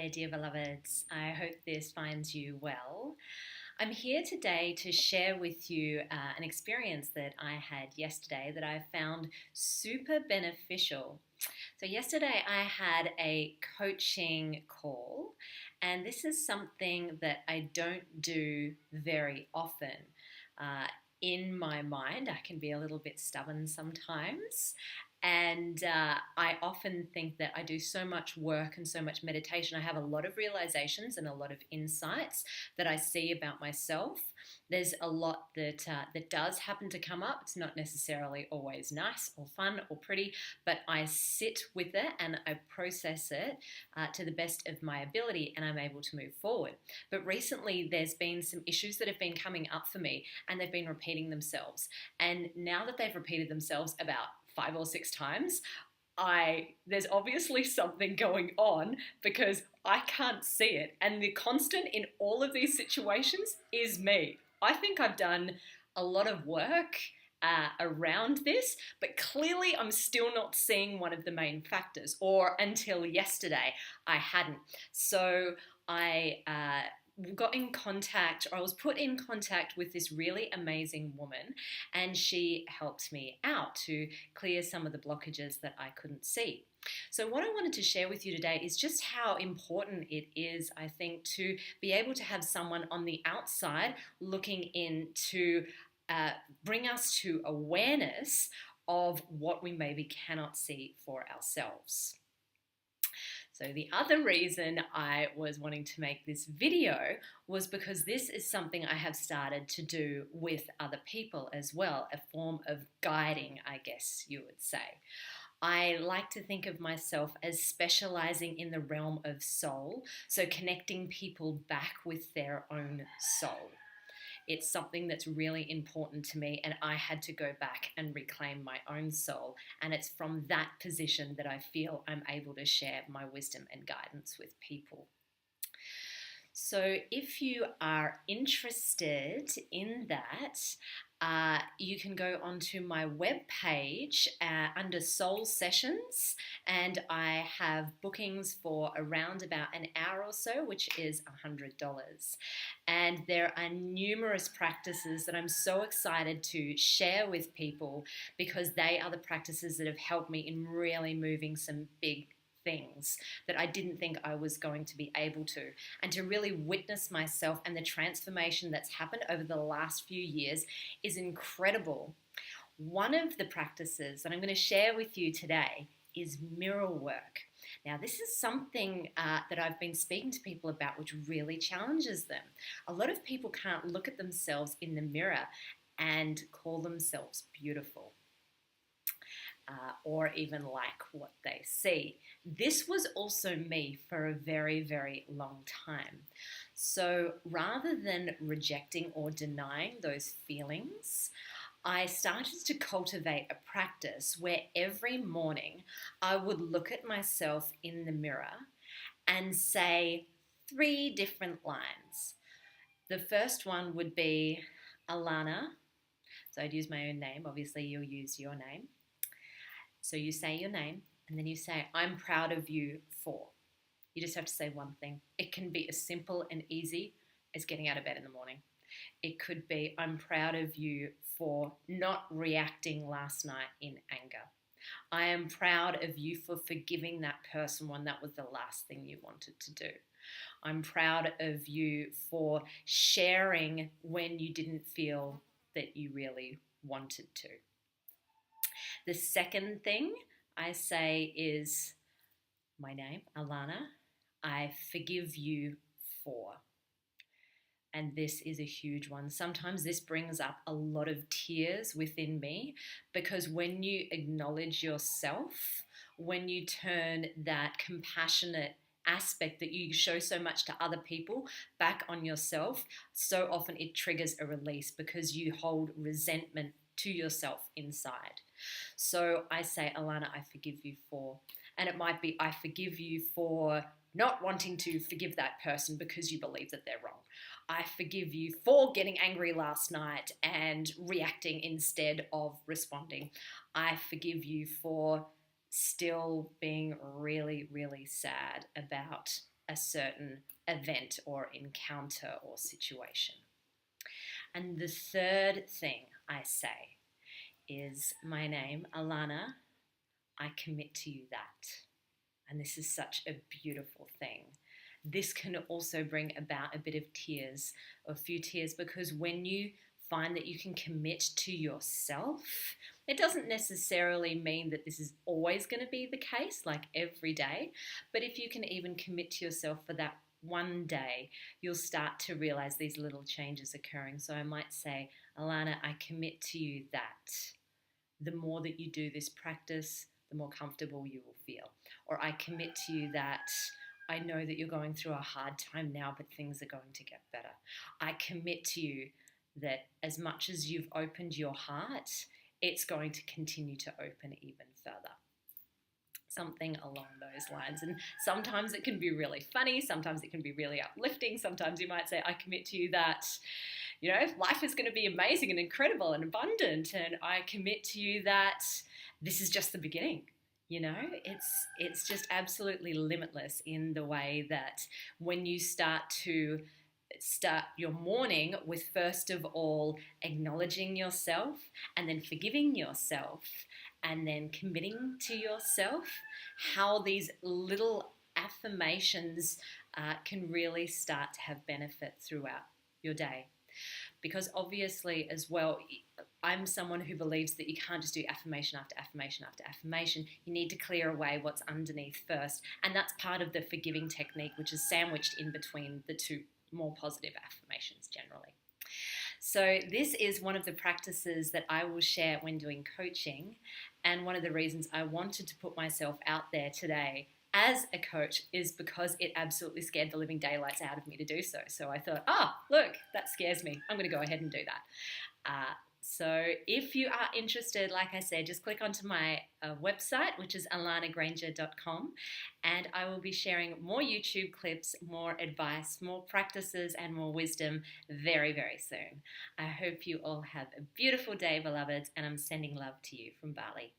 there, dear beloveds. I hope this finds you well. I'm here today to share with you an experience that I had yesterday that I found super beneficial. So, yesterday I had a coaching call, and this is something that I don't do very often. In my mind, I can be a little bit stubborn sometimes. And I often think that I do so much work and so much meditation. I have a lot of realizations and a lot of insights that I see about myself. There's a lot that does happen to come up. It's not necessarily always nice or fun or pretty, but I sit with it and I process it to the best of my ability, and I'm able to move forward. But recently, there's been some issues that have been coming up for me, and they've been repeating themselves. And now that they've repeated themselves about 5 or 6 times, there's obviously something going on because I can't see it. And the constant in all of these situations is me. I think I've done a lot of work around this, but clearly I'm still not seeing one of the main factors, or until yesterday I hadn't. So I got in contact, or I was put in contact with this really amazing woman, and she helped me out to clear some of the blockages that I couldn't see. So what I wanted to share with you today is just how important it is, I think, to be able to have someone on the outside looking in to bring us to awareness of what we maybe cannot see for ourselves. So the other reason I was wanting to make this video was because this is something I have started to do with other people as well, a form of guiding, I guess you would say. I like to think of myself as specializing in the realm of soul, so connecting people back with their own soul. It's something that's really important to me, and I had to go back and reclaim my own soul. And it's from that position that I feel I'm able to share my wisdom and guidance with people. So if you are interested in that, you can go onto my webpage under Soul Sessions, and I have bookings for around about an hour or so, which is $100. And there are numerous practices that I'm so excited to share with people, because they are the practices that have helped me in really moving some big things that I didn't think I was going to be able to, and to really witness myself and the transformation that's happened over the last few years is incredible. One of the practices that I'm going to share with you today is mirror work. Now, this is something that I've been speaking to people about, which really challenges them. A lot of people can't look at themselves in the mirror and call themselves beautiful. Or even like what they see. This was also me for a very, very long time. So rather than rejecting or denying those feelings, I started to cultivate a practice where every morning I would look at myself in the mirror and say 3 different lines. The first one would be Alana. So I'd use my own name. Obviously, you'll use your name. So you say your name, and then you say, I'm proud of you for. You just have to say one thing. It can be as simple and easy as getting out of bed in the morning. It could be, I'm proud of you for not reacting last night in anger. I am proud of you for forgiving that person when that was the last thing you wanted to do. I'm proud of you for sharing when you didn't feel that you really wanted to. The second thing I say is my name, Alana. I forgive you for. And this is a huge one. Sometimes this brings up a lot of tears within me, because when you acknowledge yourself, when you turn that compassionate aspect that you show so much to other people back on yourself, so often it triggers a release because you hold resentment to yourself inside. So I say, Alana, I forgive you for, and it might be, I forgive you for not wanting to forgive that person because you believe that they're wrong. I forgive you for getting angry last night and reacting instead of responding. I forgive you for still being really, really sad about a certain event or encounter or situation. And the third thing I say is my name, Alana. I commit to you that. And this is such a beautiful thing. This can also bring about a bit of tears, or a few tears, because when you find that you can commit to yourself, it doesn't necessarily mean that this is always going to be the case, like every day. But if you can even commit to yourself for that one day, you'll start to realize these little changes occurring. So I might say, Alana, I commit to you that the more that you do this practice, the more comfortable you will feel. Or I commit to you that I know that you're going through a hard time now, but things are going to get better. I commit to you that as much as you've opened your heart, it's going to continue to open even further. Something along those lines. And sometimes it can be really funny, sometimes it can be really uplifting, sometimes you might say, I commit to you that, you know, life is going to be amazing and incredible and abundant, and I commit to you that this is just the beginning. You know, it's just absolutely limitless in the way that when you start your morning with, first of all, acknowledging yourself, and then forgiving yourself, and then committing to yourself, how these little affirmations can really start to have benefit throughout your day. Because obviously as well, I'm someone who believes that you can't just do affirmation after affirmation after affirmation. You need to clear away what's underneath first. And that's part of the forgiving technique, which is sandwiched in between the two more positive affirmations generally. So this is one of the practices that I will share when doing coaching. And one of the reasons I wanted to put myself out there today as a coach is because it absolutely scared the living daylights out of me to do so. So I thought, look, that scares me. I'm going to go ahead and do that. So if you are interested, like I said, just click onto my website, which is alanagranger.com, and I will be sharing more YouTube clips, more advice, more practices, and more wisdom very, very soon. I hope you all have a beautiful day, beloveds, and I'm sending love to you from Bali.